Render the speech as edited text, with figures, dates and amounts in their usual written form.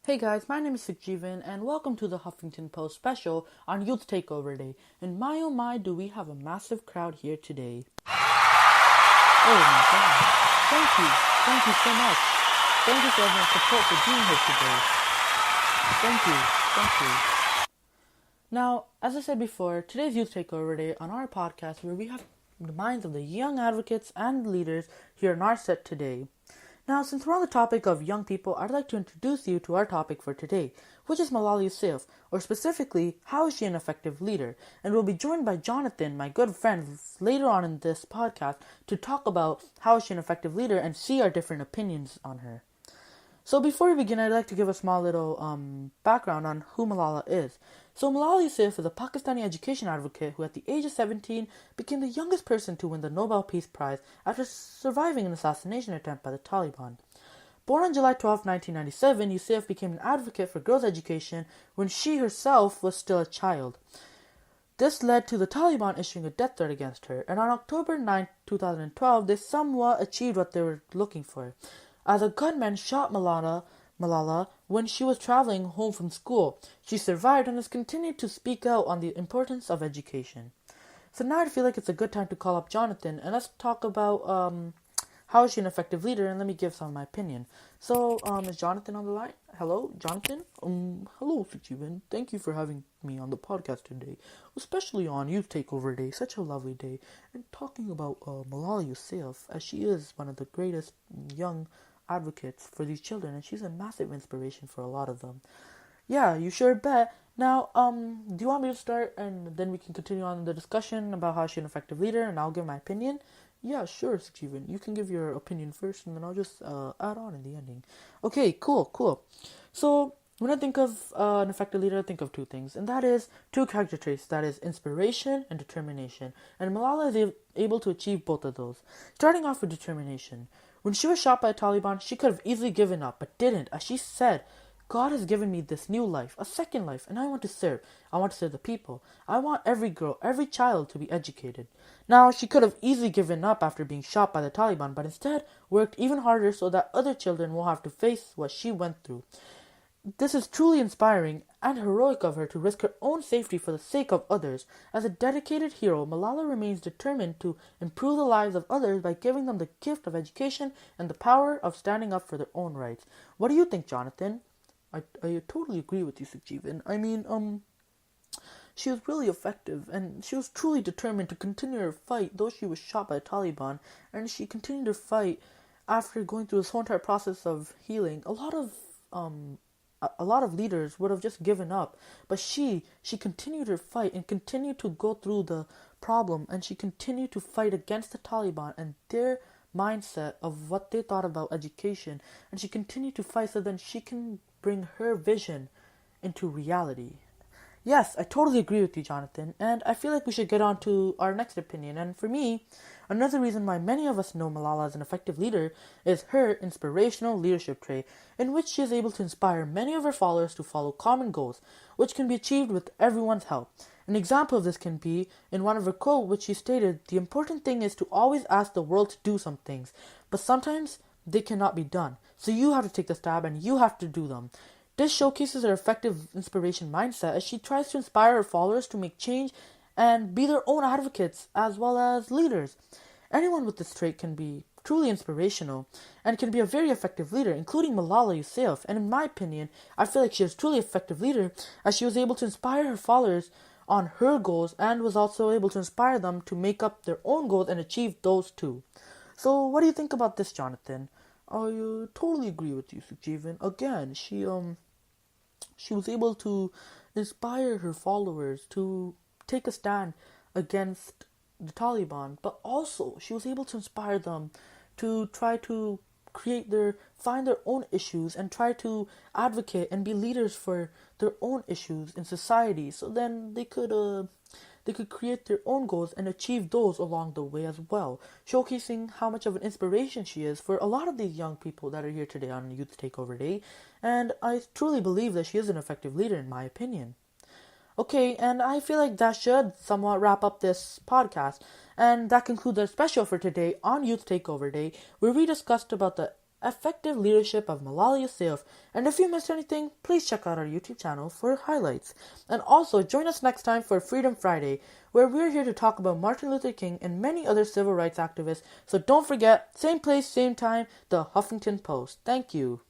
Hey guys, my name is Sukhjeevan and welcome to the Huffington Post special on Youth Takeover Day. And my oh my, do we have a massive crowd here today. Oh my god. Thank you. Thank you so much. Thank you for everyone's support for being here today. Thank you. Thank you. Now, as I said before, today's Youth Takeover Day on our podcast where we have the minds of the young advocates and leaders here on our set today. Now, since we're on the topic of young people, I'd like to introduce you to our topic for today, which is Malala Yousafzai, or specifically, how is she an effective leader? And we'll be joined by Johnathan, my good friend, later on in this podcast to talk about how is she an effective leader and see our different opinions on her. So before we begin, I'd like to give a small little background on who Malala is. So Malala Yousafzai is a Pakistani education advocate who at the age of 17 became the youngest person to win the Nobel Peace Prize after surviving an assassination attempt by the Taliban. Born on July 12, 1997, Yousafzai became an advocate for girls' education when she herself was still a child. This led to the Taliban issuing a death threat against her, and on October 9, 2012, they somewhat achieved what they were looking for, as a gunman shot Malala when she was traveling home from school. She survived and has continued to speak out on the importance of education. So now I feel like it's a good time to call up Johnathan and let's talk about how is she an effective leader, and let me give some of my opinion. So, is Johnathan on the line? Hello, Johnathan? Hello, Sukhjeevan. Thank you for having me on the podcast today, especially on Youth Takeover Day, such a lovely day, and talking about Malala Yousafzai, as she is one of the greatest young advocates for these children, and she's a massive inspiration for a lot of them. Yeah, you sure bet. Now, do you want me to start and then we can continue on the discussion about how she's an effective leader and I'll give my opinion? Yeah, sure, Sukhjeevan. You can give your opinion first and then I'll just add on in the ending. Okay, cool. So, when I think of an effective leader, I think of two things, and that is two character traits, that is inspiration and determination. And Malala is able to achieve both of those. Starting off with determination. When she was shot by the Taliban, she could have easily given up, but didn't, as she said, God has given me this new life, a second life, and I want to serve. I want to serve the people. I want every girl, every child to be educated. Now, she could have easily given up after being shot by the Taliban, but instead worked even harder so that other children will have to face what she went through. This is truly inspiring and heroic of her to risk her own safety for the sake of others. As a dedicated hero, Malala remains determined to improve the lives of others by giving them the gift of education and the power of standing up for their own rights. What do you think, Johnathan? I totally agree with you, Sukhjeevan. I mean, she was really effective, and she was truly determined to continue her fight, though she was shot by the Taliban, and she continued her fight after going through this whole entire process of healing. A lot of leaders would have just given up, but she continued her fight and continued to go through the problem, and she continued to fight against the Taliban and their mindset of what they thought about education, and she continued to fight so then she can bring her vision into reality. Yes, I totally agree with you, Johnathan, and I feel like we should get on to our next opinion. And for me, another reason why many of us know Malala as an effective leader is her inspirational leadership trait, in which she is able to inspire many of her followers to follow common goals, which can be achieved with everyone's help. An example of this can be in one of her quotes, which she stated, "The important thing is to always ask the world to do some things, but sometimes they cannot be done. So you have to take the stab and you have to do them." This showcases her effective inspiration mindset as she tries to inspire her followers to make change and be their own advocates as well as leaders. Anyone with this trait can be truly inspirational and can be a very effective leader, including Malala Yousafzai. And in my opinion, I feel like she is a truly effective leader as she was able to inspire her followers on her goals and was also able to inspire them to make up their own goals and achieve those too. So what do you think about this, Johnathan? I totally agree with you, Sukhjeevan. Again, she was able to inspire her followers to take a stand against the Taliban, but also she was able to inspire them to try to find their own issues and try to advocate and be leaders for their own issues in society, so then they could create their own goals and achieve those along the way as well, showcasing how much of an inspiration she is for a lot of these young people that are here today on Youth Takeover Day, and I truly believe that she is an effective leader in my opinion. Okay, and I feel like that should somewhat wrap up this podcast, and that concludes our special for today on Youth Takeover Day, where we discussed about the Effective Leadership of Malala Yousafzai. And if you missed anything, please check out our YouTube channel for highlights. And also join us next time for Freedom Friday, where we're here to talk about Martin Luther King and many other civil rights activists. So don't forget, same place, same time, the Huffington Post. Thank you.